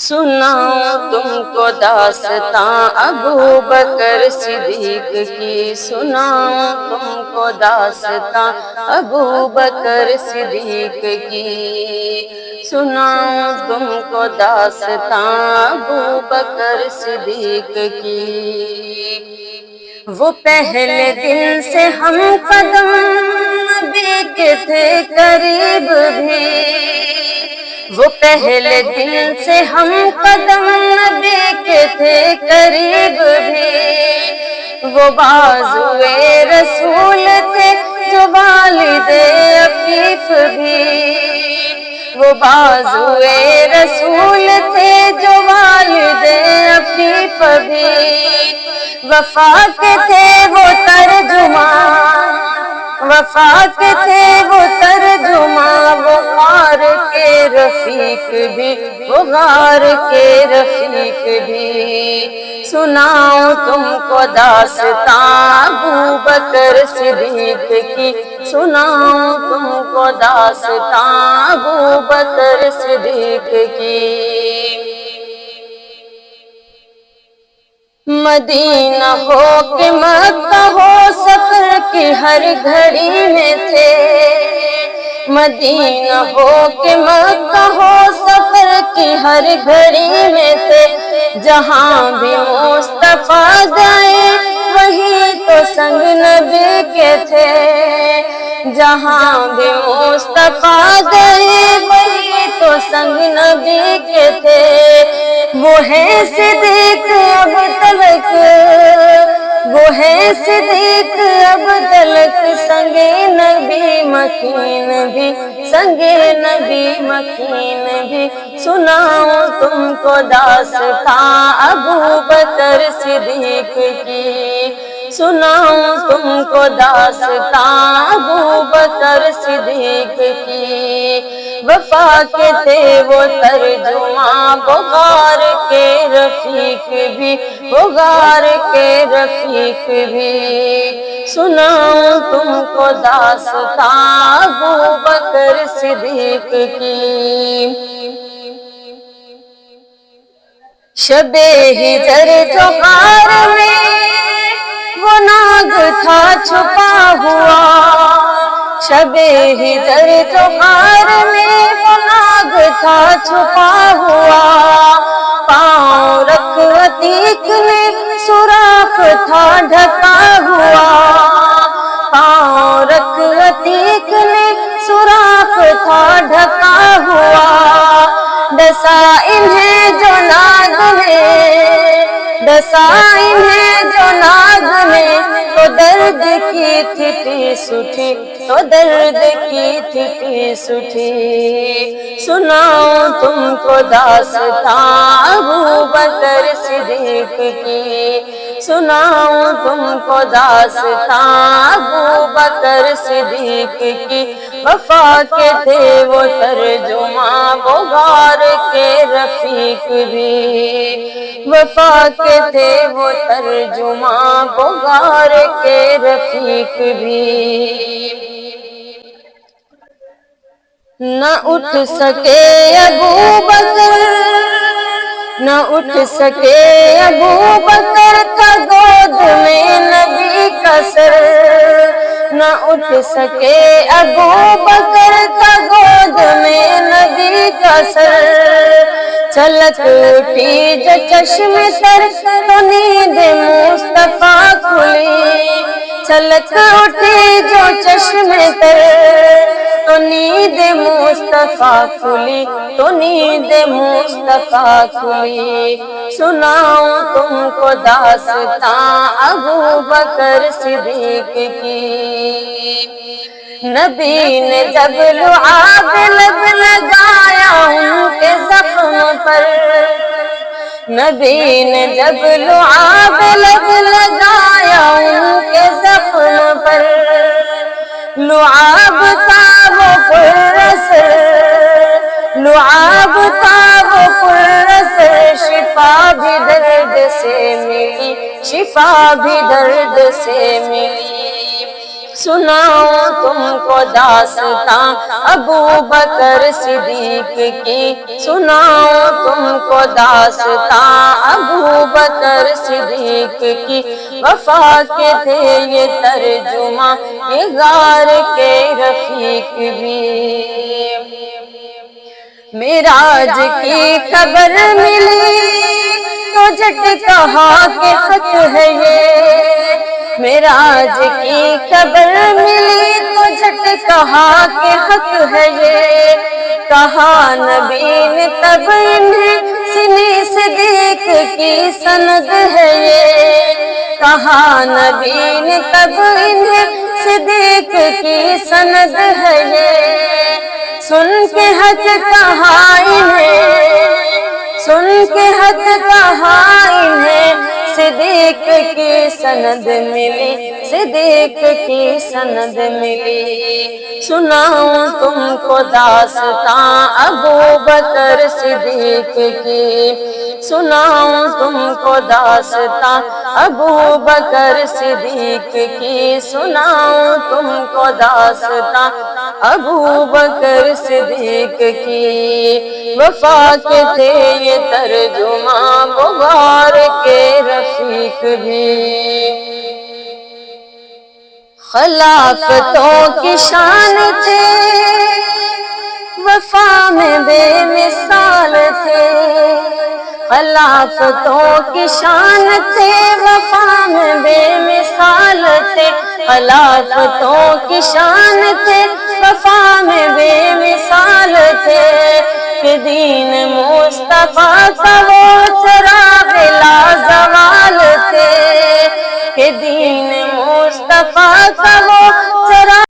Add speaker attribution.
Speaker 1: سناؤں تم کو داستاں ابو بکر صدیق کی، سناؤں تم کو داستاں ابو بکر صدیق کی، سناؤں تم کو داستاں ابو بکر صدیق کی۔ وہ پہلے دن سے ہم قدم نبی کے تھے قریب بھی، وہ پہلے دن سے ہم قدم نبی کے تھے قریب بھی، وہ بازوئے رسول تھے جو والد عفیف بھی، وہ بازوئے رسول تھے جو والد عفیف بھی، وفا کے تھے وہ ترجمان، وفا کے تھے وہ ترجمان، وہ غار کے رفیق بھی، وہ غار کے رفیق بھی۔ سناؤں تم کو داستاں ابو بکر صدیق کی، سناؤں تم کو داستاں ابو بکر صدیق کی۔ مدینہ ہو کہ مکہ ہو سفر کی ہر گھڑی میں تھے، مدینہ ہو کہ مکہ ہو سفر کی ہر گھڑی میں تھے، جہاں بھی مصطفیٰ گئے وہی تو سنگ نبی کے تھے، جہاں بھی مصطفیٰ گئے وہی تو سنگ نبی کے تھے، وہ ہے صدیق اب تلک، وہ ہے صدیق اب تلک، سنگ نبی مکین بھی، سنگ نبی مکین بھی۔ سناؤں تم کو داستاں ابو بکر صدیق کی، سناؤں تم کو داستاں ابو بکر صدیق کی، وفا کے تھے وہ ترجماں، وہ غار کے رفیق بھی، وہ غار کے رفیق بھی۔ سناؤں تم کو داستاں ابو بکر صدیق کی۔ شب ہجر جو غار میں وہ ناگ تھا چھپا ہوا، شب ہجر جو غار میں وہ ناگ تھا چھپا ہوا، پاؤں رکھ عتیق نے سوراخ تھا ڈھکا ہوا، پاؤں رکھ عتیق نے سوراخ تھا ڈھکا ہوا، ڈسا انہیں جو ناگ نے، ڈسا انہیں جو ناگ نے، تو درد کی تھی ٹیس اٹھی، تو درد کی تھی ٹیس اٹھی۔ سناؤں تم کو داستاں ابو بکر صدیق کی، سناؤں تم کو داستاں ابو بکر صدیق کی، وفا کے تھے وہ ترجماں، وہ غار کے رفیق بھی، وفا کے تھے وہ ترجماں، وہ غار کے رفیق بھی۔ نہ اٹھ سکے ابو بکر، نہ اٹھ سکے ابو بکر کا گود میں نبی کا سر، نہ اٹھ سکے ابو بکر کا گود میں نبی کا سر، چھلک اٹھی جو چشم تر تو نیند مصطفیٰ کھلی، چھلک اٹھی جو چشم تر تو نیند مصطفیٰ کھلی، تو نیند مصطفیٰ کھلی۔ سناؤں تم کو داستاں ابو بکر صدیق کی، نبی نے جب لعاب لب لگایا ان کے زخم پر، نبی نے جب لعاب لب لگایا ان کے زخم پر، لعاب تھا وہ پرسر، لعاب تھا وہ پرسر، شفا بھی درد سے ملی، شفا بھی درد سے ملی۔ سناؤں تم کو داستان ابو بکر صدیق کی، سناؤں تم کو داستان ابو بکر صدیق کی، وفا کے تھے یہ ترجمہ یہ غار کے رفیق بھی۔ معراج کی خبر ملی تو جھٹ کہا کہ حق ہے یہ، معراج کی خبر ملی تو جھٹ کہا کہ حق ہے یہ، کہا نبی نے تب انہیں سینے سے دیکھ کی سند ہے یہ، کہا نبی نے تب انہیں صدیق کی سند ہے یہ، سن کے حق کہا انہیں، سن کے حق کہا انہیں، صدیق کی سند ملی، صدیق کی سند ملی۔ سناؤں تم کو داستان ابو بکر صدیق کی، سناؤں تم کو داستان ابو بکر صدیق کی، سناؤں تم کو داستان ابو بکر صدیق کی، وفا کے تھے یہ ترجمہ غار کے رفیق بھی۔ خلافتوں کی شان تھے وفا میں بے مثال تھے، خلافتوں کی شان تھے وفا میں بے مثال تھے، خلافتوں کی شان تھے وفا میں بے مثال تھے، کہ دین مصطفیٰ کا وہ چراغ لازوال تھے، کہ دین مصطفیٰ کا وہ